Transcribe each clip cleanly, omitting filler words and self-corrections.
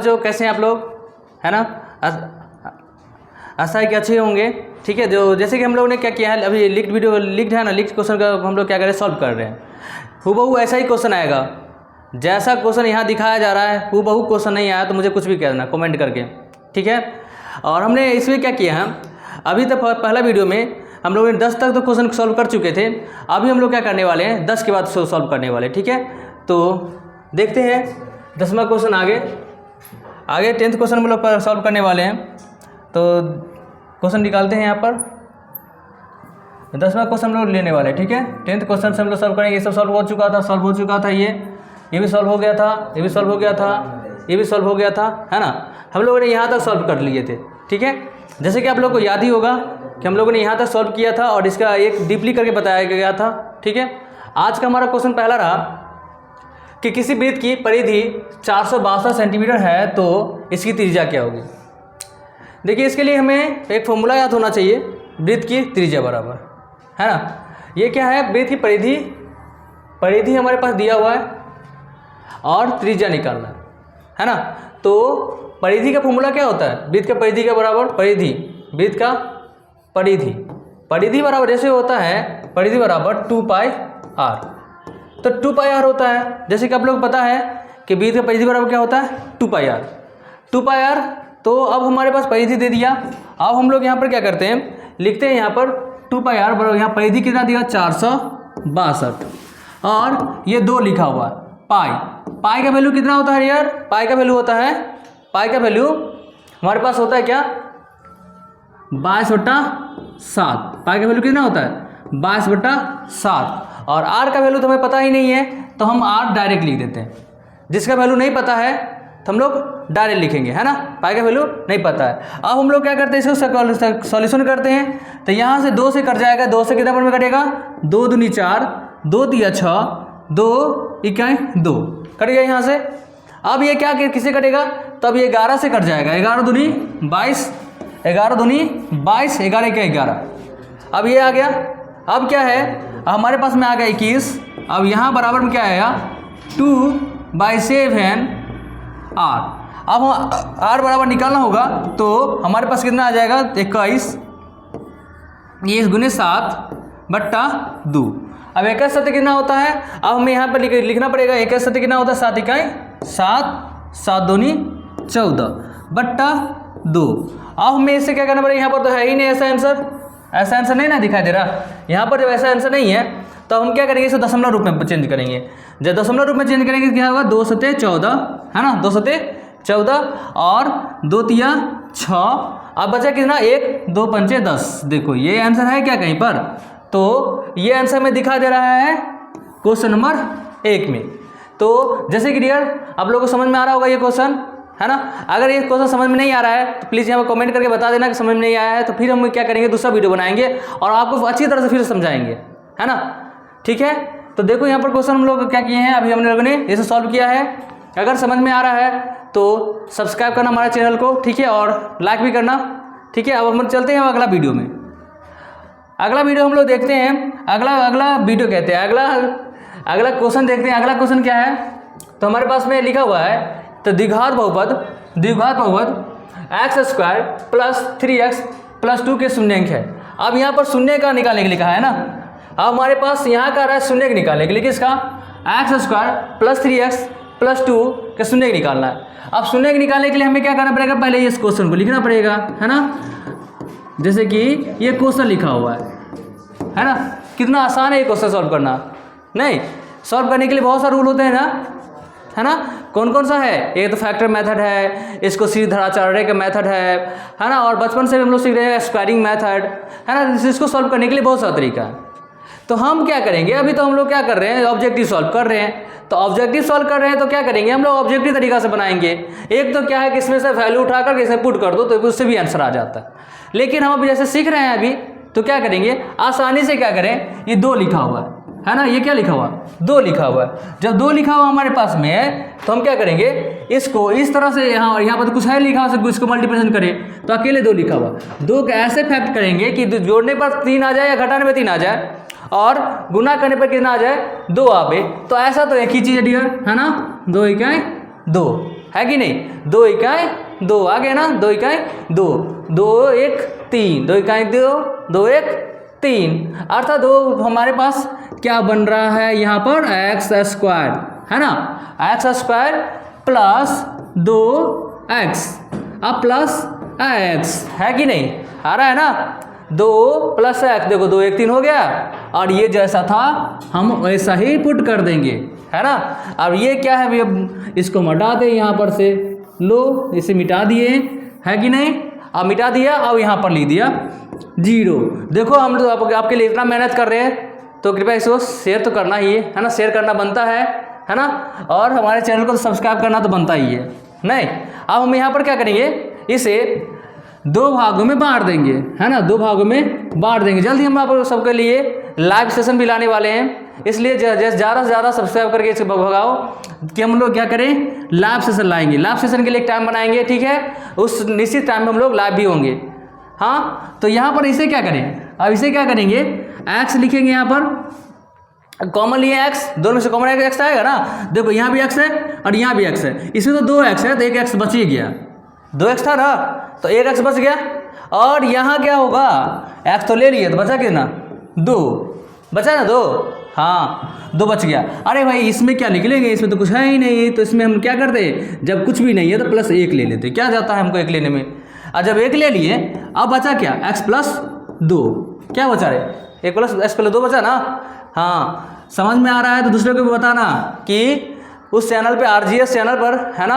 बच्चों, कैसे हैं आप लोग, है ना। आशा है कि अच्छे होंगे। ठीक है, जो जैसे कि हम लोगों ने क्या किया है, अभी लिक्ड है ना, लिक्ड क्वेश्चन का हम लोग क्या कर रहे हैं, सॉल्व कर रहे हैं। हूबहू ऐसा ही क्वेश्चन आएगा, जैसा क्वेश्चन यहाँ दिखाया जा रहा है हूबहू क्वेश्चन नहीं आया तो मुझे कुछ भी कह देना कमेंट करके, ठीक है। और हमने इसमें क्या किया है, अभी तक पहला वीडियो में हम लोगों ने 10 तक तो क्वेश्चन सॉल्व कर चुके थे। अभी हम लोग क्या करने वाले हैं, 10 के बाद सॉल्व करने वाले, ठीक है। तो देखते हैं 10वां क्वेश्चन आगे 10th क्वेश्चन हम लोग सॉल्व करने वाले हैं। तो क्वेश्चन निकालते हैं यहाँ पर, 10वां क्वेश्चन हम लोग लेने वाले, ठीक है। 10th क्वेश्चन से हम लोग सॉल्व करेंगे। ये सब सॉल्व हो चुका था, ये भी सॉल्व हो गया था, ये भी सॉल्व हो गया था, ये भी सॉल्व हो गया था, है ना। हम लोगों ने यहाँ तक सॉल्व कर लिए थे, ठीक है। जैसे कि आप लोग को याद ही होगा कि हम लोगों ने यहाँ तक सॉल्व किया था और इसका एक डीपली करके बताया गया था, ठीक है। आज का हमारा क्वेश्चन पहला रहा कि किसी वृत्त की परिधि 462 सेंटीमीटर है तो इसकी त्रिज्या क्या होगी। देखिए, इसके लिए हमें एक फॉर्मूला याद होना चाहिए, वृत्त की त्रिज्या बराबर, है ना। ये क्या है, वृत्त की परिधि हमारे पास दिया हुआ है और त्रिज्या निकालना है ना। तो परिधि का फॉर्मूला क्या होता है, वृत्त का परिधि का बराबर वृत्त का परिधि बराबर जैसे होता है, परिधि बराबर 2πr। तो 2πr होता है, जैसे कि आप लोग पता है कि वृत्त का परिधि बराबर क्या होता है, 2πr। तो अब हमारे पास परिधि दे दिया। अब हम लोग यहाँ पर क्या करते हैं, लिखते हैं यहाँ पर 2πr बराबर, यहाँ परिधि कितना दिया 462 और ये 2 लिखा हुआ है। पाई का वैल्यू कितना होता है यार, पाई का वैल्यू हमारे पास होता है क्या, 22/7। पाई का वैल्यू कितना होता है 22/7। और आर का वैल्यू तो हमें पता ही नहीं है, तो हम आर डायरेक्ट लिख देते हैं। जिसका वैल्यू नहीं पता है तो हम लोग डायरेक्ट लिखेंगे, है ना। पाई का वैल्यू नहीं पता है। अब हम लोग क्या करते हैं, इसको सॉल्यूशन करते हैं। तो यहाँ से 2 से कट जाएगा, 2 से कितना पर में कटेगा, 2 दूनी 4, 2 तिया 6, 2 इकाई 2 कट गया यहाँ से। अब ये क्या किससे कटेगा, तो अब ये 11 से कट जाएगा, 11 दूनी 22, 11 दूनी 22, 11 क्या 11। अब ये आ गया। अब क्या है, हमारे पास में आ गया 21। अब यहाँ बराबर में क्या आएगा, 2/7 r। अब r बराबर निकालना होगा, तो हमारे पास कितना आ जाएगा 21, ये गुने 7/2। अब 21 सत्य कितना होता है, अब हमें यहाँ पर लिखना पड़ेगा 21 सत्य कितना होता है, 7 इकाई 7, 7 दूनी 14/2। अब हमें इससे क्या करना पड़ेगा, यहाँ पर तो है ही नहीं ऐसा आंसर नहीं ना दिखाई दे रहा। यहाँ पर जब ऐसा आंसर नहीं है तो हम क्या करेंगे, इसे दशमलव रूप में चेंज करेंगे। जब दशमलव रूप में चेंज करेंगे क्या होगा, 2 सत्ते 14, है ना, 2 सत्ते 14 और 2 तिया 6। अब बचा कितना, 1, 2 पंचे 10। देखो ये आंसर है क्या कहीं पर, तो ये आंसर में दिखा दे रहा है क्वेश्चन नंबर 1 में। तो जैसे कि डियर आप लोगों को समझ में आ रहा होगा ये क्वेश्चन, है ना। अगर ये क्वेश्चन समझ में नहीं आ रहा है तो प्लीज़ यहाँ पर कमेंट करके बता देना कि समझ में नहीं आया है। तो फिर हम क्या करेंगे, दूसरा वीडियो बनाएंगे और आपको अच्छी तरह से फिर समझाएंगे, है ना, ठीक है। तो देखो यहाँ पर क्वेश्चन हम लोग क्या किए हैं, अभी हम लोगों ने इसे सॉल्व किया है। अगर समझ में आ रहा है तो सब्सक्राइब करना हमारे चैनल को, ठीक है, और लाइक भी करना, ठीक है। अब हम चलते हैं अगला वीडियो में। अगला वीडियो हम लोग देखते हैं, अगला वीडियो कहते हैं, अगला क्वेश्चन देखते हैं। अगला क्वेश्चन क्या है, तो हमारे पास में लिखा हुआ है, तो द्विघात बहुपद x² + 3x + 2 के शून्यंक है। अब यहाँ पर शून्य का निकालने के लिए लिखा है ना। अब हमारे पास यहाँ का रहा है शून्य के निकालने के लिए, किसका, x² + 3x + 2 के शून्य के निकालना है। अब शून्य के निकालने के लिए हमें क्या करना पड़ेगा, पहले इस क्वेश्चन को लिखना पड़ेगा, है ना। जैसे कि ये क्वेश्चन लिखा हुआ है ना। कितना आसान है ये क्वेश्चन सॉल्व करना, नहीं सॉल्व करने के लिए बहुत सारे रूल होते हैं ना, है ना। कौन कौन सा है, एक तो फैक्टर मेथड है, इसको सीधाचार्य का मेथड है ना। और बचपन से हम लोग सीख रहे हैं स्क्वायरिंग मेथड, है ना। इसको सॉल्व करने के लिए बहुत सारा तरीका है। तो हम क्या करेंगे, अभी तो हम लोग क्या कर रहे हैं, ऑब्जेक्टिव सॉल्व कर रहे हैं। तो ऑब्जेक्टिव सॉल्व कर रहे हैं तो क्या करेंगे, हम लोग ऑब्जेक्टिव तरीका से बनाएंगे। एक तो क्या है कि इसमें से वैल्यू उठा कर इसमें पुट कर दो तो उससे भी आंसर आ जाता है। लेकिन हम अभी जैसे सीख रहे हैं अभी, तो क्या करेंगे, आसानी से क्या करें, ये 2 लिखा हुआ है ना, ये क्या लिखा हुआ, 2 लिखा हुआ है। जब 2 लिखा हुआ हमारे पास में है तो हम क्या करेंगे, इसको इस तरह से यहाँ पर कुछ है लिखा हुआ, इसको मल्टीप्लिकेशन करें तो अकेले 2 लिखा हुआ, 2 का ऐसे फैक्ट करेंगे कि जोड़ने पर 3 आ जाए या घटाने पर 3 आ जाए और गुना करने पर कितना आ जाए, 2 आवे। तो ऐसा तो एक ही चीज़ है डियर, है ना, 2 इकाई 2, है कि नहीं, 2 इकाई 2 आ गया ना, 2 इकाई 2, 2 1 3, 2 इकाई 2, 2 1 3, अर्थात 2 हमारे पास क्या बन रहा है यहाँ पर एक्स स्क्वायर, है ना, एक्स स्क्वायर प्लस 2x अब प्लस x, है कि नहीं, आ रहा है ना, 2 प्लस x, देखो 2 1 3 हो गया, और ये जैसा था हम वैसा ही पुट कर देंगे, है ना। अब ये क्या है, अब इसको मिटा दे यहाँ पर से, लो इसे मिटा दिए, है कि नहीं, अब मिटा दिया, अब यहाँ पर लिख दिया 0। देखो हम लोग आपके लिए इतना मेहनत कर रहे हैं, तो कृपया इसको शेयर तो करना ही है ना, शेयर करना बनता है ना, और हमारे चैनल को तो सब्सक्राइब करना तो बनता ही है, नहीं। अब हम यहाँ पर क्या करेंगे, इसे 2 भागों में बांट देंगे, है ना, 2 भागों में बांट देंगे। जल्दी हम आप सबके लिए लाइव सेशन भी लाने वाले हैं, इसलिए ज़्यादा से ज़्यादा सब्सक्राइब करके इसे भगाओ कि हम लोग क्या करें, लाइव सेशन लाएंगे। लाइव सेशन के लिए एक टाइम बनाएंगे, ठीक है, उस निश्चित टाइम में हम लोग लाइव भी होंगे। हाँ, तो यहाँ पर इसे क्या करें, अब इसे क्या करेंगे, x लिखेंगे, यहाँ पर कॉमन लिए x, दोनों में से कॉमन x आएगा ना, देखो यहाँ भी x है और यहाँ भी x है, इसमें तो 2x है तो 1x बच ही गया, 2x था ना तो 1x बच गया, और यहाँ क्या होगा, x तो ले लिए तो बचा कितना, 2 बचा ना, 2, हाँ 2 बच गया। अरे भाई इसमें क्या निकलेंगे, इसमें तो कुछ है ही नहीं, तो इसमें हम क्या करते, जब कुछ भी नहीं है तो प्लस 1 ले लेते, क्या जाता है हमको 1 लेने में, और जब 1 ले लिए अब बचा क्या, x प्लस 2, क्या बचा रे, 1 प्लस x प्लस 2 बचा ना। हाँ, समझ में आ रहा है तो दूसरे को भी बताना कि उस चैनल पे RGS चैनल पर, है ना,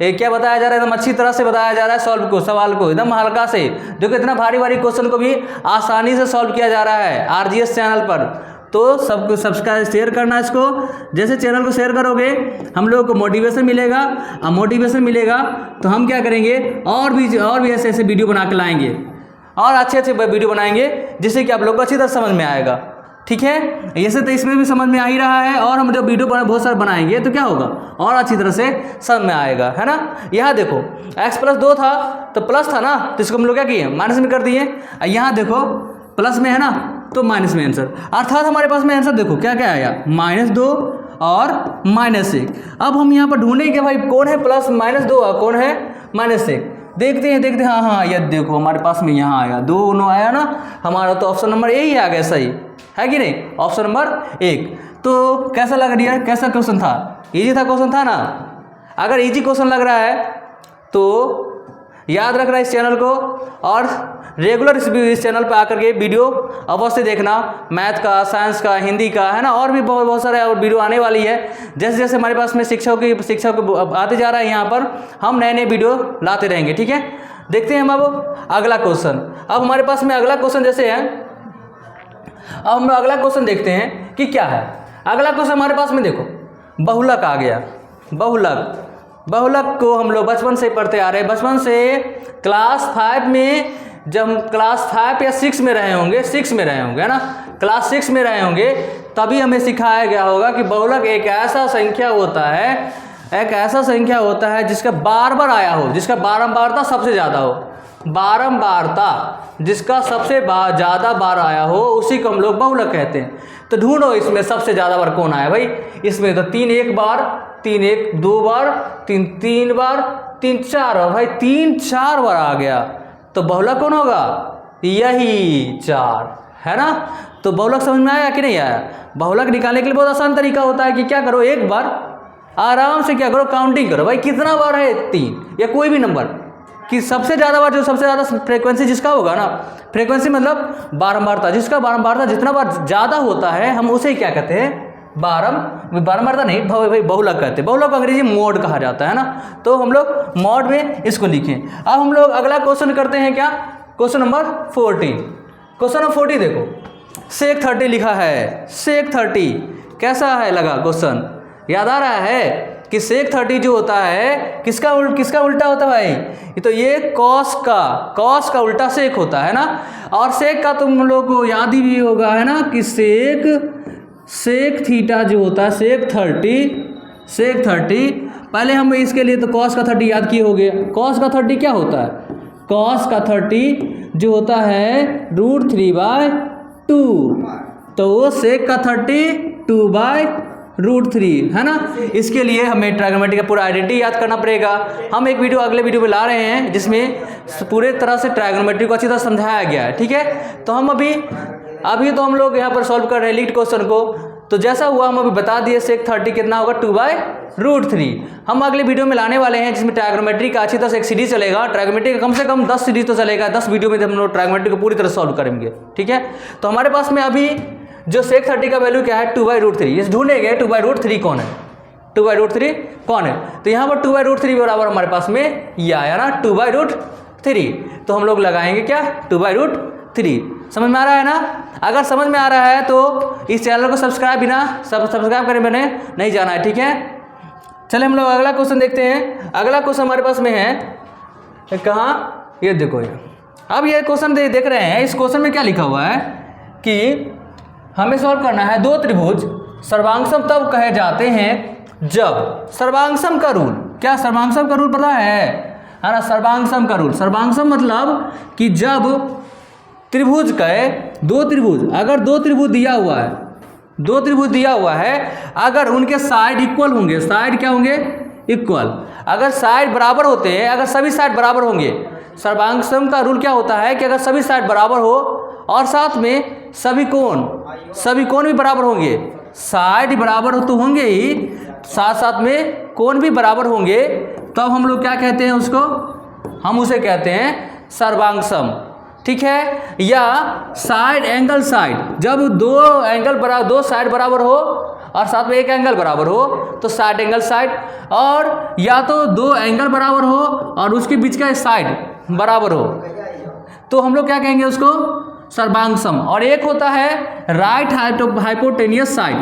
ये क्या बताया जा रहा है, एकदम अच्छी तरह से बताया जा रहा है सॉल्व को, सवाल को एकदम हल्का से, जो कि इतना भारी भारी क्वेश्चन को भी आसानी से सॉल्व किया जा रहा है RGS चैनल पर। तो सबको सब्सक्राइब शेयर करना इसको, जैसे चैनल को शेयर करोगे हम लोगों को मोटिवेशन मिलेगा, और मोटिवेशन मिलेगा तो हम क्या करेंगे, और भी ऐसे ऐसे वीडियो बना के लाएंगे, और अच्छे अच्छे वीडियो बनाएंगे, जिससे कि आप लोग को अच्छी तरह समझ में आएगा, ठीक है। ऐसे तो इसमें भी समझ में आ ही रहा है, और हम जब वीडियो बहुत सारे बनाएंगे तो क्या होगा, और अच्छी तरह से समझ में आएगा, है ना। यहाँ देखो x प्लस 2 था तो प्लस था ना, तो इसको हम लोग क्या किए, माइनस में कर दिए, यहाँ देखो प्लस में है ना तो माइनस में आंसर, अर्थात हमारे पास में आंसर देखो क्या क्या आया, -2 और -1। अब हम यहाँ पर ढूंढेंगे कि भाई कौन है प्लस -2 और कौन है -1, देखते हैं, हाँ ये देखो हमारे पास में यहाँ आया, दोनों आया ना, हमारा तो ऑप्शन नंबर ए ही आ गया, सही है कि नहीं, ऑप्शन नंबर 1। तो कैसा लग रही है, कैसा क्वेश्चन था, इजी था क्वेश्चन था ना। अगर इजी क्वेश्चन लग रहा है तो याद रखना इस चैनल को, और रेगुलर इस चैनल पर आकर के वीडियो अवश्य देखना, मैथ का, साइंस का, हिंदी का, है ना, और भी बहुत सारे और वीडियो आने वाली है। जैसे जैसे हमारे पास में शिक्षक आते जा रहा है, यहाँ पर हम नए नए वीडियो लाते रहेंगे, ठीक है। देखते हैं हम अब अगला क्वेश्चन। अब हमारे पास में अगला क्वेश्चन जैसे है, अब हम अगला क्वेश्चन देखते हैं कि क्या है। अगला क्वेश्चन हमारे पास में देखो बहुलक आ गया, बहुलक को हम लोग बचपन से पढ़ते आ रहे हैं, बचपन से क्लास 5 में, जब हम क्लास 5 या 6 में रहे होंगे, 6 में रहे होंगे, है ना, क्लास 6 में रहे होंगे, तभी हमें सिखाया गया होगा कि बहुलक एक ऐसा संख्या होता है, एक ऐसा संख्या होता है जिसका बार बार आया हो, जिसका बारंबारता सबसे ज़्यादा हो, बारंबारता जिसका सबसे ज़्यादा बार आया हो उसी को हम लोग बहुलक कहते हैं। तो ढूंढो इसमें सबसे ज़्यादा बार कौन आया भाई, इसमें तो 3 1 बार, 3 1 2 बार, 3 3 बार, 3 4 बार, भाई 3 4 बार आ गया, तो बहुलक कौन होगा, यही 4, है ना। तो बहुलक समझ में आया कि नहीं आया। बहुलक निकालने के लिए बहुत आसान तरीका होता है कि क्या करो, एक बार आराम से क्या करो, काउंटिंग करो, भाई कितना बार है 3 या कोई भी नंबर, कि सबसे ज़्यादा बार, जो सबसे ज़्यादा फ्रीक्वेंसी जिसका होगा ना, फ्रीक्वेंसी मतलब बारंबारता, जिसका बारंबारता जितना बार ज़्यादा होता है हम उसे क्या कहते हैं, बारंबारता नहीं भाई बहुलक कहते हैं। बहुलक अंग्रेजी मोड कहा जाता है ना, तो हम लोग मोड में इसको लिखें। अब हम लोग अगला क्वेश्चन करते हैं, क्या, क्वेश्चन नंबर 14। क्वेश्चन नंबर 40 देखो, sec 30 लिखा है, sec 30 कैसा है लगा क्वेश्चन, याद आ रहा है कि sec 30 जो होता है किसका उल्टा होता है भाई, ये तो ये cos का उल्टा sec होता है ना। और sec का तुम लोग को याद ही भी होगा, है ना, कि sec थीटा जो होता है sec 30, पहले हम इसके लिए तो cos का 30 याद किए होंगे। cos का 30 क्या होता है, cos का 30 जो होता है √3/2, तो sec का 30 2/√3 √3, है ना। इसके लिए हमें ट्रायगोनोमेट्री का पूरा आइडेंटिटी याद करना पड़ेगा। हम एक वीडियो अगले वीडियो में ला रहे हैं जिसमें पूरे तरह से ट्रायगोनोमेट्री को अच्छी तरह समझाया गया है, ठीक है। तो हम अभी तो हम लोग यहाँ पर सॉल्व कर रहे हैं लीड क्वेश्चन को। तो जैसा हुआ हम अभी बता दिए sec 30 कितना होगा 2/√3। हम अगले वीडियो में लाने वाले हैं जिसमें ट्रायगोनोमेट्री का अच्छी तरह से एक सीरीज चलेगा। ट्रायगोनोमेट्री का कम से कम 10 सीरीज तो चलेगा, 10 वीडियो में हम लोग ट्रायगोनोमेट्री को पूरी तरह सॉल्व करेंगे, ठीक है। तो हमारे पास में अभी जो sec 30 का वैल्यू क्या है 2/√3, ये ढूंढेंगे 2/√3 कौन है, 2/√3 कौन है। तो यहाँ पर 2/√3 बराबर हमारे पास में ये आया ना 2/√3। तो हम लोग लगाएंगे क्या 2/√3। समझ में आ रहा है ना। अगर समझ में आ रहा है तो इस चैनल को सब्सक्राइब करने मैंने नहीं जाना है, ठीक है। चले हम लोग अगला क्वेश्चन देखते हैं। अगला क्वेश्चन हमारे पास में है कहाँ, ये देखो ये। अब ये क्वेश्चन देख रहे हैं, इस क्वेश्चन में क्या लिखा हुआ है कि हमें सॉल्व करना है दो त्रिभुज सर्वांगसम तब कहे जाते हैं जब सर्वांगसम का रूल, क्या सर्वांगसम का रूल पता है ना। सर्वांगसम का रूल, सर्वांगसम मतलब कि जब त्रिभुज कहे दो त्रिभुज, अगर दो त्रिभुज दिया हुआ है, अगर उनके साइड इक्वल होंगे, साइड क्या होंगे इक्वल, अगर साइड बराबर होते हैं, अगर सभी साइड बराबर होंगे, सर्वांगसम का रूल क्या होता है कि अगर सभी साइड बराबर हो और साथ में सभी कोण भी बराबर होंगे, साइड बराबर हो तो होंगे ही, साथ साथ में कोण भी बराबर होंगे, तब हम लोग क्या कहते हैं उसको, हम उसे कहते हैं सर्वांगसम, ठीक है। या साइड एंगल साइड, जब दो साइड बराबर हो और साथ में एक एंगल बराबर हो तो साइड एंगल साइड, और या तो दो एंगल बराबर हो और उसके बीच का साइड बराबर हो तो हम लोग क्या कहेंगे उसको सर्वांगसम। और एक होता है राइट हाइपोटेनियस साइड,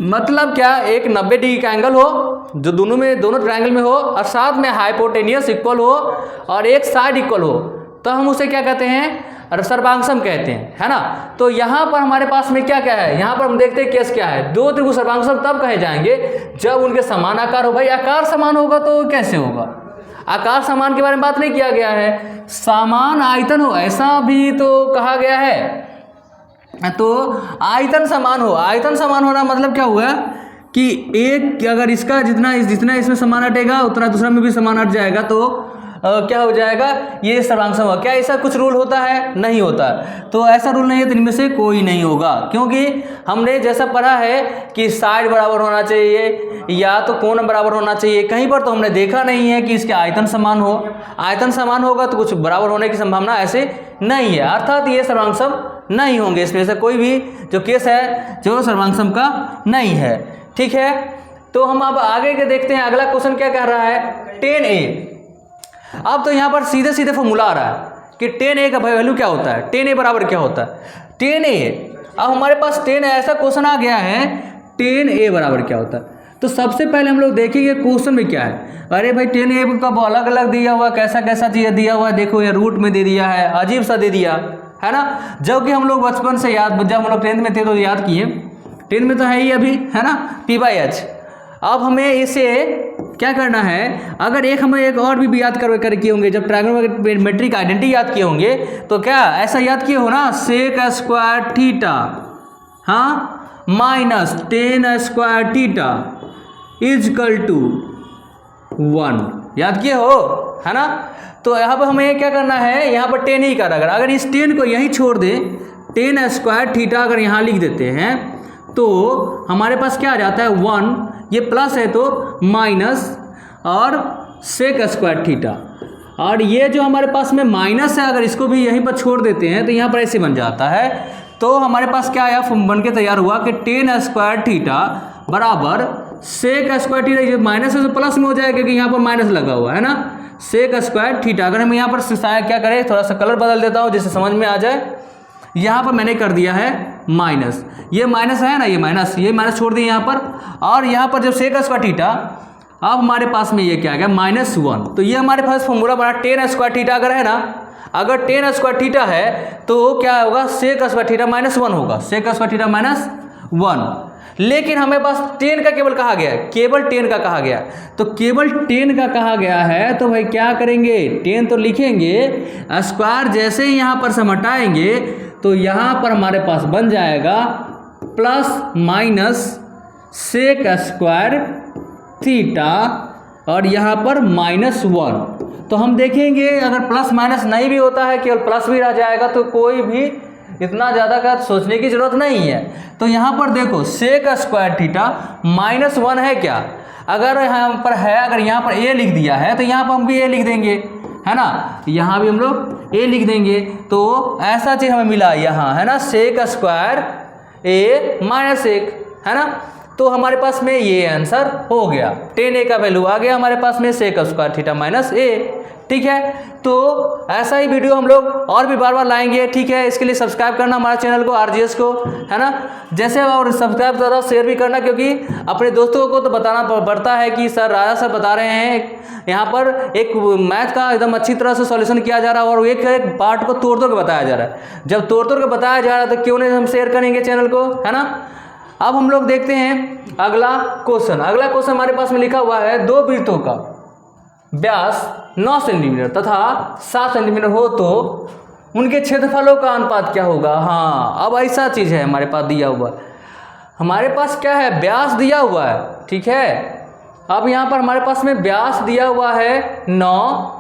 मतलब क्या, एक 90 डिग्री का एंगल हो जो दोनों ट्रायंगल में हो और साथ में हाइपोटेनियस इक्वल हो और एक साइड इक्वल हो, तो हम उसे क्या कहते हैं सर्वांगसम कहते हैं, है ना। तो यहाँ पर हमारे पास में क्या क्या है, यहाँ पर हम देखते हैं केस क्या है। दो त्रिभुज सर्वांगसम तब कहे जाएंगे जब उनके समान आकार हो। भाई आकार समान होगा तो कैसे होगा, आकार समान के बारे में बात नहीं किया गया है, समान आयतन हो ऐसा भी तो कहा गया है। तो आयतन समान हो, आयतन समान होना मतलब क्या हुआ कि एक अगर इसका जितना इसमें समान हटेगा उतना दूसरा में भी समान हट जाएगा तो क्या हो जाएगा, ये सर्वांगसम होगा। क्या ऐसा कुछ रूल होता है, नहीं होता। तो ऐसा रूल नहीं है, तो इनमें से कोई नहीं होगा, क्योंकि हमने जैसा पढ़ा है कि साइड बराबर होना चाहिए या तो कोण बराबर होना चाहिए, कहीं पर तो हमने देखा नहीं है कि इसके आयतन समान हो। आयतन समान होगा तो कुछ बराबर होने की संभावना ऐसे नहीं है, अर्थात ये सर्वांगसम नहीं होंगे। इसमें से कोई भी जो केस है जो सर्वांगसम का नहीं है, ठीक है। तो हम अब आगे के देखते हैं, अगला क्वेश्चन क्या कह रहा है 10a। अब तो यहाँ पर सीधे सीधे फॉर्मूला आ रहा है कि 10a का वैल्यू क्या होता है, 10a बराबर क्या होता है 10a। अब हमारे पास 10 ऐसा क्वेश्चन आ गया है 10a बराबर क्या होता है। तो सबसे पहले हम लोग देखेंगे क्वेश्चन में क्या है। अरे भाई 10a का अलग अलग दिया हुआ, कैसा चीज़ दिया हुआ है, देखो ये रूट में दे दिया है, अजीब सा दे दिया है ना। जबकि हम लोग बचपन से जब हम लोग 10th में थे तो याद किए, 10 में तो है ही अभी, है ना, P/H। अब हमें इसे क्या करना है, अगर हमें एक और भी याद कर किए होंगे, जब ट्रायगोनोमेट्री का आइडेंटिटी याद किए होंगे तो क्या ऐसा याद किए हो ना, sec स्क्वायर थीटा हाँ minus tan square theta equal to 1, याद किए हो, है ना। तो यहाँ पर हमें क्या करना है, यहाँ पर 10 ही कर, अगर इस 10 को यहीं छोड़ दे, tan स्क्वायर थीटा अगर यहाँ लिख देते हैं तो हमारे पास क्या आ जाता है 1, ये प्लस है तो माइनस और sec स्क्वायर थीटा, और ये जो हमारे पास में माइनस है अगर इसको भी यहीं पर छोड़ देते हैं तो यहाँ पर ऐसे बन जाता है। तो हमारे पास क्या आया, बन के तैयार हुआ कि tan स्क्वायर थीटा बराबर sec स्क्वायर थीटा, ये माइनस है तो प्लस में हो जाएगा क्योंकि यहाँ पर माइनस लगा हुआ है ना, sec स्क्वायर थीटा। अगर हम यहाँ पर क्या करें, थोड़ा सा कलर बदल देता हूँ जिससे समझ में आ जाए। यहाँ पर मैंने कर दिया है माइनस, ये माइनस है ना, ये माइनस छोड़ दिए यहाँ पर, और यहाँ पर जब sec स्क्वायर थीटा, अब हमारे पास में ये क्या आ गया -1। तो ये हमारे पास फॉर्मूला बना tan स्क्वायर थीटा अगर है ना, अगर tan स्क्वायर थीटा है तो क्या होगा sec स्क्वायर थीटा -1 होगा, sec स्क्वायर थीटा -1। लेकिन हमें पास 10 का केवल कहा गया है, केवल 10 का कहा गया, तो केवल 10 का कहा गया है तो भाई क्या करेंगे, 10 तो लिखेंगे, स्क्वायर जैसे ही यहाँ पर से हम हटाएंगे तो यहाँ पर हमारे पास बन जाएगा plus minus sec square theta और यहाँ पर -1। तो हम देखेंगे अगर प्लस माइनस नहीं भी होता है, केवल प्लस भी रह जाएगा तो कोई भी इतना ज़्यादा का सोचने की ज़रूरत नहीं है। तो यहाँ पर देखो सेक स्क्वायर थीटा -1 है क्या, अगर यहाँ पर है, अगर यहाँ पर ए लिख दिया है तो यहाँ पर हम भी ए लिख देंगे, है ना, यहाँ भी हम लोग ए लिख देंगे। तो ऐसा चीज़ हमें मिला यहाँ, है ना, सेक स्क्वायर ए -1, है ना। तो हमारे पास में ये आंसर हो गया, 10a का वैल्यू आ गया हमारे पास में, सेक स्क्वायर थीटा -a। ठीक है, तो ऐसा ही वीडियो हम लोग और भी बार बार लाएंगे। ठीक है, इसके लिए सब्सक्राइब करना हमारे चैनल को, RGS को, है ना, जैसे, और सब्सक्राइब ज़्यादा शेयर भी करना, क्योंकि अपने दोस्तों को तो बताना पड़ता है कि सर राजा सर बता रहे हैं यहाँ पर एक मैथ का एकदम अच्छी तरह से सॉल्यूशन किया जा रहा है और एक एक पार्ट को तोड़ तोड़ के बताया जा रहा है। जब तोड़ तोड़ के बताया जा रहा है तो क्यों नहीं हम शेयर करेंगे चैनल को, है ना। अब हम लोग देखते हैं अगला क्वेश्चन। अगला क्वेश्चन हमारे पास में लिखा हुआ है, दो वृत्तों का व्यास 9 सेंटीमीटर तथा 7 सेंटीमीटर हो तो उनके क्षेत्रफलों का अनुपात क्या होगा। हाँ, अब ऐसा चीज़ है हमारे पास दिया हुआ, हमारे पास क्या है, व्यास दिया हुआ है। ठीक है, अब यहाँ पर हमारे पास में व्यास दिया हुआ है 9,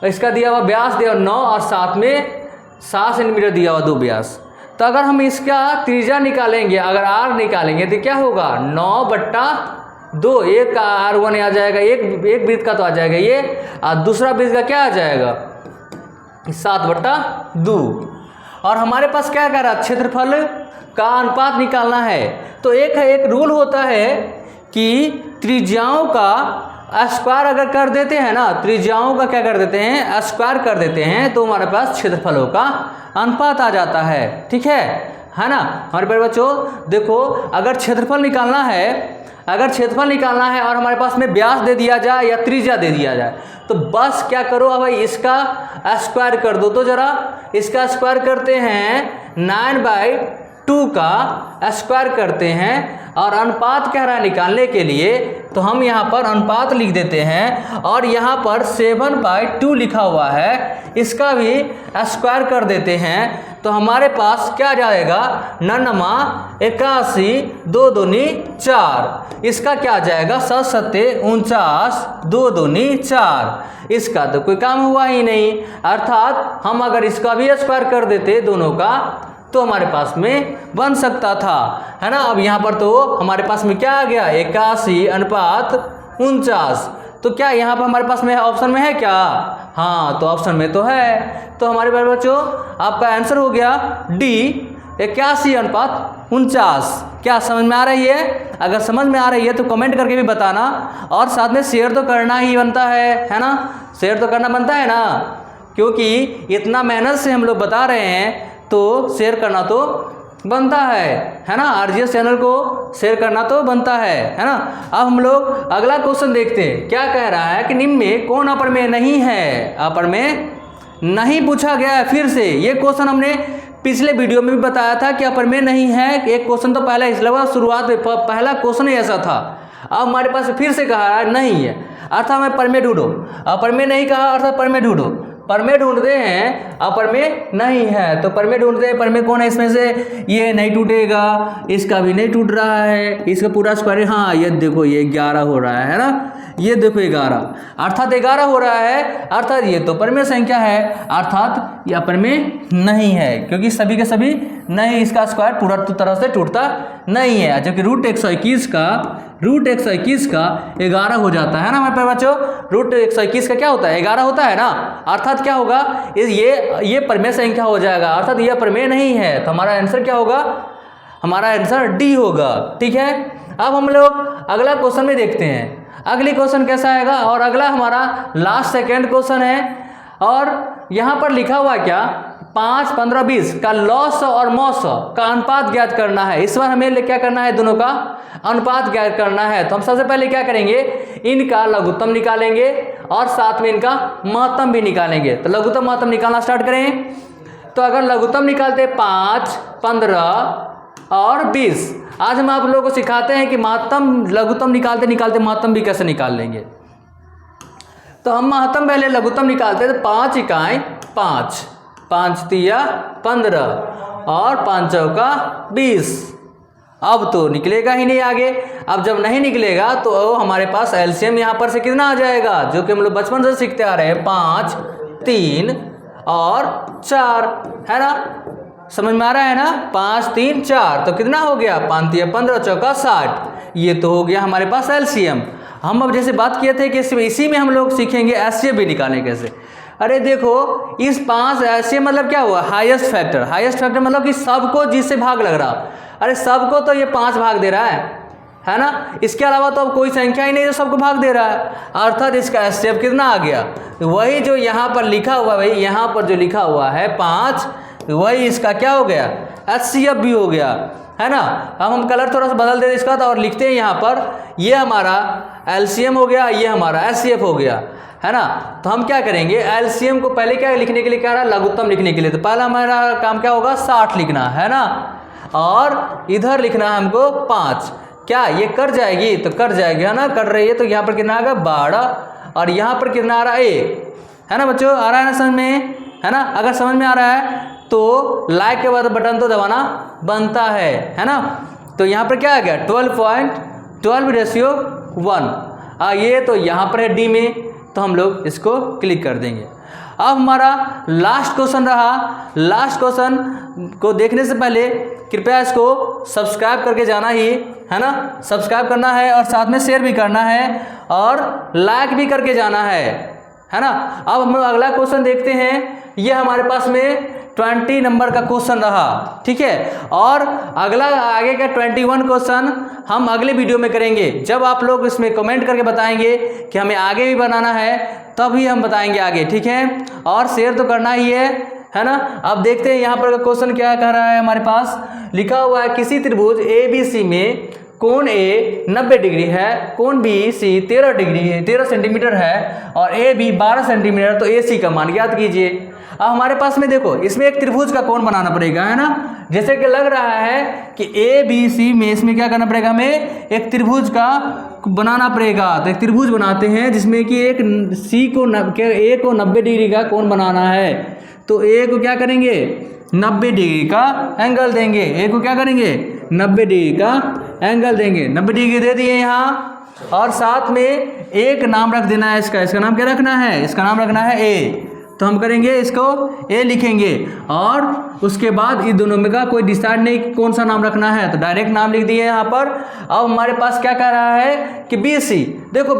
इसका दिया हुआ व्यास दिया 9 और साथ में 7 सेंटीमीटर दिया हुआ दो व्यास। तो अगर हम इसका त्रिज्या निकालेंगे, अगर r निकालेंगे तो क्या होगा, 9/2, एक का r1 आ जाएगा, एक वृत्त का तो आ जाएगा ये, और दूसरा वृत्त का क्या आ जाएगा, 7/2। और हमारे पास क्या कह रहा है, क्षेत्रफल का अनुपात निकालना है। तो एक रूल होता है कि त्रिज्याओं का स्क्वायर अगर कर देते हैं ना, त्रिज्याओं का क्या कर देते हैं, स्क्वायर कर देते हैं, तो हमारे पास क्षेत्रफलों का अनुपात आ जाता है। ठीक है ना हमारे प्यारे बच्चों। देखो अगर क्षेत्रफल निकालना है, अगर क्षेत्रफल निकालना है और हमारे पास में व्यास दे दिया जाए या त्रिज्या दे दिया जाए, तो बस क्या करो, अब भाई इसका स्क्वायर कर दो। तो जरा इसका स्क्वायर करते हैं, 9/2 का स्क्वायर करते हैं, और अनुपात कह रहा है निकालने के लिए, तो हम यहाँ पर अनुपात लिख देते हैं, और यहाँ पर 7/2 लिखा हुआ है, इसका भी स्क्वायर कर देते हैं। तो हमारे पास क्या जाएगा, 9 81, 2 दूनी 4, इसका क्या जाएगा, 7 7 49, 2 दूनी 4। इसका तो कोई काम हुआ ही नहीं, अर्थात हम अगर इसका भी स्क्वायर कर देते दोनों का तो हमारे पास में बन सकता था, है ना। अब यहाँ पर तो हमारे पास में क्या आ गया, 81/49। तो क्या यहाँ पर हमारे पास में ऑप्शन में है क्या, हाँ, तो ऑप्शन में तो है। तो हमारे प्यारे बच्चों आपका आंसर हो गया डी, 81/49। क्या समझ में आ रही है? अगर समझ में आ रही है तो कमेंट करके भी बताना, और साथ में शेयर तो करना ही बनता है ना, शेयर तो करना बनता है ना, क्योंकि इतना मेहनत से हम लोग बता रहे हैं तो शेयर करना तो बनता है ना। RGS चैनल को शेयर करना तो बनता है ना। अब हम लोग अगला क्वेश्चन देखते हैं, क्या कह रहा है कि निम्न में कौन अपरमेय नहीं है। अपरमेय नहीं पूछा गया है फिर से। ये क्वेश्चन हमने पिछले वीडियो में भी बताया था कि अपरमेय नहीं है। एक क्वेश्चन तो पहले इसलिए शुरुआत में पहला क्वेश्चन ही ऐसा था। अब हमारे पास फिर से कहा है नहीं है, अर्थात हमें परमेय ढूंढो। अपरमेय नहीं कहा अर्थात परमेय ढूंढो। परमेय ढूंढते हैं, अपरमेय नहीं है, तो परमेय ढूंढते हैं। परमेय कौन है इसमें से, ये नहीं टूटेगा, इसका भी नहीं टूट रहा है, इसका पूरा स्क्वायर, हाँ ये देखो ये 11 हो रहा है ना, ये देखो 11, अर्थात 11 हो रहा है, अर्थात ये तो परमेय संख्या है, अर्थात ये अपरमेय नहीं है, क्योंकि सभी के सभी नहीं, इसका स्क्वायर पूरा तरह से टूटता नहीं है। जबकि रूट 121 का 11 हो जाता है ना हमारे पास बच्चों। रूट 121 का क्या होता है, 11 होता है ना, अर्थात क्या होगा, ये परमेय संख्या हो जाएगा, अर्थात ये परमेय नहीं है। तो हमारा आंसर क्या होगा, हमारा आंसर डी होगा। ठीक है, अब हम लोग अगला क्वेश्चन में देखते हैं अगली क्वेश्चन कैसा आएगा। और अगला हमारा लास्ट सेकेंड क्वेश्चन है, और यहाँ पर लिखा हुआ क्या, 5, 15, 20 का लॉस और मॉस का अनुपात ज्ञात करना है। इस बार हमें क्या करना है, दोनों का अनुपात ज्ञात करना है। तो हम सबसे पहले क्या करेंगे, इनका लघुत्तम निकालेंगे और साथ में इनका महत्तम भी निकालेंगे। तो लघुत्तम महत्तम निकालना स्टार्ट करें। तो अगर लघुत्तम निकालते 5, 15 और 20, आज हम आप लोगों को सिखाते हैं कि महत्तम लघुत्तम निकालते निकालते महत्तम भी कैसे निकाल लेंगे। तो हम महत्तम पहले लघुत्तम निकालते हैं, तो 5 इकाई 5, 5 तिया 15 और 5 चौका 20, अब तो निकलेगा ही नहीं आगे। अब जब नहीं निकलेगा तो हमारे पास एलसीएम यहाँ पर से कितना आ जाएगा, जो कि हम लोग बचपन से सीखते आ रहे हैं, 5, 3 और 4, है ना। समझ में आ रहा है ना, 5, 3, 4 तो कितना हो गया, 5 3 15 चौका 60। ये तो हो गया हमारे पास एलसीएम। हम अब जैसे बात किए थे कि इसी में हम लोग सीखेंगे एचसीएफ भी निकालने कैसे। अरे देखो इस 5 एचसीएफ मतलब क्या हुआ, हाईएस्ट फैक्टर। हाईएस्ट फैक्टर मतलब कि सबको जिससे भाग लग रहा, अरे सबको तो ये 5 भाग दे रहा है ना। इसके अलावा तो अब कोई संख्या ही नहीं जो सबको भाग दे रहा है, अर्थात इसका एचसीएफ कितना आ गया, वही जो यहाँ पर लिखा हुआ, भाई यहाँ पर जो लिखा हुआ है 5, वही इसका क्या हो गया, एचसीएफ भी हो गया, है ना। अब हम कलर थोड़ा सा बदल देते इसका और लिखते हैं यहाँ पर, ये हमारा एलसीएम हो गया, ये हमारा एचसीएफ हो गया, है ना। तो हम क्या करेंगे, एलसीएम को पहले क्या लिखने के लिए क्या रहा, लघुत्तम लिखने के लिए, तो पहला हमारा काम क्या होगा, 60 लिखना है ना, और इधर लिखना है हमको 5। क्या ये कर जाएगी, तो कर जाएगी, है ना, कर रही है। तो यहाँ पर कितना आ गया 12, और यहाँ पर कितना आ रहा है 1, है ना बच्चों, आ रहा है ना समझ में, है ना। अगर समझ में आ रहा है तो लाइक के बाद बटन तो दबाना बनता है ना। तो यहाँ पर क्या आ गया 12:1, ये तो यहाँ पर है डी में, तो हम लोग इसको क्लिक कर देंगे। अब हमारा लास्ट क्वेश्चन रहा। लास्ट क्वेश्चन को देखने से पहले कृपया इसको सब्सक्राइब करके जाना ही, है ना, सब्सक्राइब करना है और साथ में शेयर भी करना है और लाइक भी करके जाना है ना। अब हम लोग अगला क्वेश्चन देखते हैं। ये हमारे पास में 20 नंबर का क्वेश्चन रहा, ठीक है। और अगला आगे का 21 क्वेश्चन हम अगले वीडियो में करेंगे, जब आप लोग इसमें कमेंट करके बताएंगे कि हमें आगे भी बनाना है, तभी हम बताएंगे आगे, ठीक है। और शेयर तो करना ही है ना। अब देखते हैं यहाँ पर क्वेश्चन क्या कह रहा है। हमारे पास लिखा हुआ है, किसी त्रिभुज ABC में कोण A 90 डिग्री है, कोण BC 13 सेंटीमीटर है और AB 12 सेंटीमीटर, तो AC का मान ज्ञात कीजिए। अब हमारे पास में देखो, इसमें एक त्रिभुज का कोण बनाना पड़ेगा, है ना। जैसे कि लग रहा है कि ABC में इसमें क्या करना पड़ेगा, हमें एक त्रिभुज का बनाना पड़ेगा। तो एक त्रिभुज बनाते हैं जिसमें कि एक A को 90 डिग्री का कोण बनाना है। तो A को क्या करेंगे, 90 डिग्री का एंगल देंगे। A को क्या करेंगे, 90 डिग्री का एंगल देंगे। 90 डिग्री दे दिए यहाँ, और साथ में एक नाम रख देना है इसका नाम क्या रखना है, इसका नाम रखना है A। तो हम करेंगे इसको A लिखेंगे, और उसके बाद इन दोनों में का कोई डिसाइड नहीं कौन सा नाम रखना है, तो डायरेक्ट नाम लिख दिए यहाँ पर। अब हमारे पास क्या कह रहा है कि BC, देखो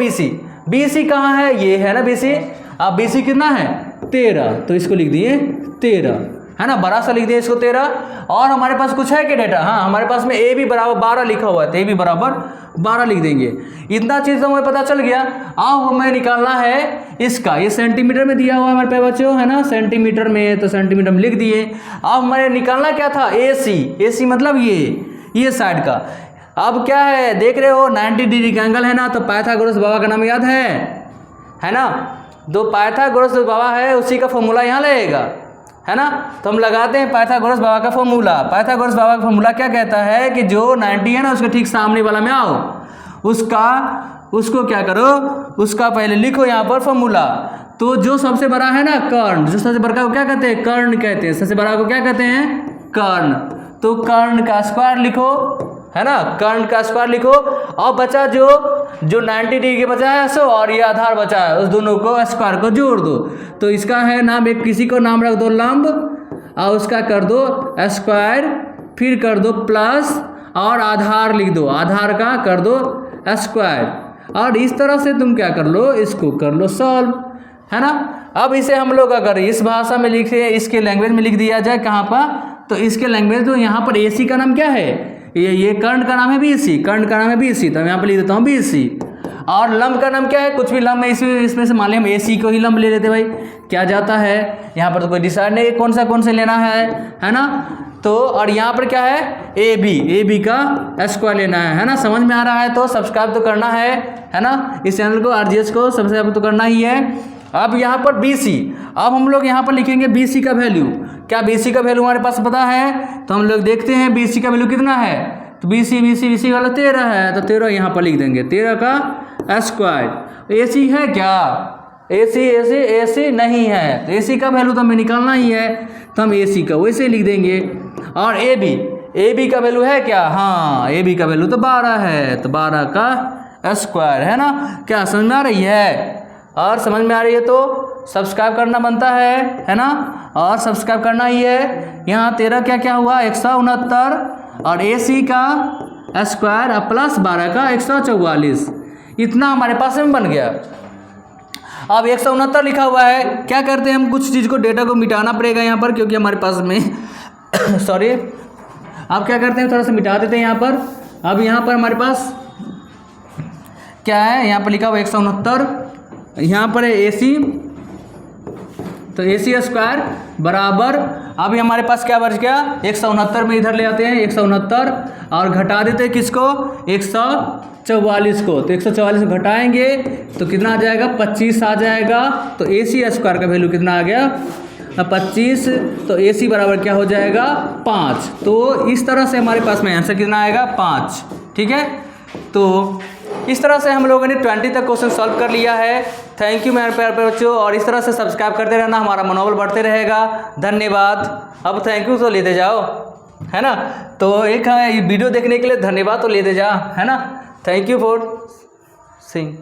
BC कहाँ है, ये है ना BC। अब BC कितना है 13, तो इसको लिख दिए 13, है ना, बड़ा सा लिख दिया इसको 13। और हमारे पास कुछ है कि डेटा, हाँ हमारे पास में A भी बराबर 12 लिखा हुआ है, तो A भी बराबर 12 लिख देंगे। इतना चीज़ तो हमें पता चल गया। अब हमें निकालना है इसका, ये सेंटीमीटर में दिया हुआ है हमारे पास बच्चों, है ना, सेंटीमीटर में, तो सेंटीमीटर में लिख दिए। अब हमें निकालना क्या था, AC मतलब ये साइड का। अब क्या है, देख रहे हो 90 डिग्री का एंगल है ना, तो पाइथागोरस बाबा का नाम याद है ना। जो पाइथागोरस बाबा है उसी का फॉर्मूला यहाँ लगेगा, है ना। तो हम लगाते हैं पाइथागोरस बाबा का फॉर्मूला। पाइथागोरस बाबा का फॉर्मूला क्या कहता है कि जो 90 है ना, उसके ठीक सामने वाला में आओ, उसको क्या करो, उसका पहले लिखो यहाँ पर फॉर्मूला। तो जो सबसे बड़ा है ना कर्ण, जो सबसे बड़ा को क्या कहते हैं, कर्ण कहते हैं। सबसे बड़ा को क्या कहते हैं, कर्ण। तो कर्ण का स्क्वायर लिखो, है ना, कर्ण का स्क्वायर लिखो। और बचा जो 90 डिग्री बचा है सो, और ये आधार बचा है, उस दोनों को स्क्वायर को जोड़ दो। तो इसका है नाम, एक किसी को नाम रख दो लंब, और उसका कर दो स्क्वायर, फिर कर दो प्लस, और आधार लिख दो, आधार का कर दो स्क्वायर। और इस तरह से तुम क्या कर लो, इसको कर लो सॉल्व, है ना। अब इसे हम लोग अगर इस भाषा में लिखे, इसके लैंग्वेज में लिख दिया जाए कहाँ पर, तो इसके लैंग्वेज, तो यहाँ पर AC का नाम क्या है, ये कर्ण का नाम है BC, कर्ण का नाम है BC, तो मैं यहाँ पर लिख देता हूँ BC। और लंब का नाम क्या है, कुछ भी लंब है, इसमें से मान लिया हम AC को ही लंब ले लेते भाई, क्या जाता है। यहाँ पर तो कोई डिसाइड नहीं कौन से लेना है ना। तो और यहाँ पर क्या है, AB का स्क्वायर लेना है ना। समझ में आ रहा है तो सब्सक्राइब तो करना है ना, इस चैनल को RGS को सब्सक्राइब तो करना ही है। अब यहाँ पर BC, अब हम लोग यहाँ पर लिखेंगे BC का वैल्यू। क्या BC का वैल्यू हमारे पास पता है, तो हम लोग देखते हैं BC का वैल्यू कितना है। तो BC वाला 13 है, तो 13 यहाँ पर लिख देंगे, 13 का स्क्वायर। AC है क्या, AC नहीं है, तो AC का वैल्यू तो हमें निकालना ही है, तो हम AC का वैसे लिख देंगे। और ए बी का वैल्यू है क्या, हाँ ए बी का वैल्यू तो 12 है, तो 12 का स्क्वायर है ना। क्या समझ में आ रही है, और समझ में आ रही है तो सब्सक्राइब करना बनता है ना, और सब्सक्राइब करना ही है। यहाँ 13 क्या क्या हुआ 169 और ए सी का स्क्वायर और प्लस 12 का 144, इतना हमारे पास में बन गया। अब 169 लिखा हुआ है, क्या करते हैं हम, कुछ चीज़ को डेटा को मिटाना पड़ेगा यहाँ पर, क्योंकि हमारे पास में सॉरी, अब क्या करते हैं थोड़ा सा मिटा देते हैं यहाँ पर। अब यहाँ पर हमारे पास क्या है, यहाँ पर लिखा हुआ 169, यहाँ पर है ए सी, तो ए सी स्क्वायर बराबर, अभी हमारे पास क्या बच गया 169 में इधर ले आते हैं 169 और घटा देते हैं किसको 144 को, तो 144 को घटाएंगे तो कितना आ जाएगा 25 आ जाएगा। तो ए सी स्क्वायर का वैल्यू कितना आ गया 25, तो ए सी बराबर क्या हो जाएगा 5। तो इस तरह से हमारे पास में आंसर कितना आएगा 5, ठीक है। तो इस तरह से हम लोगों ने 20 तक क्वेश्चन सॉल्व कर लिया है। थैंक यू मेरे प्यारे बच्चों, और इस तरह से सब्सक्राइब करते रहना, हमारा मनोबल बढ़ते रहेगा। धन्यवाद। अब थैंक यू तो लेते जाओ, है ना। तो एक वीडियो देखने के लिए धन्यवाद तो लेते जाओ, है ना। Thank you for seeing.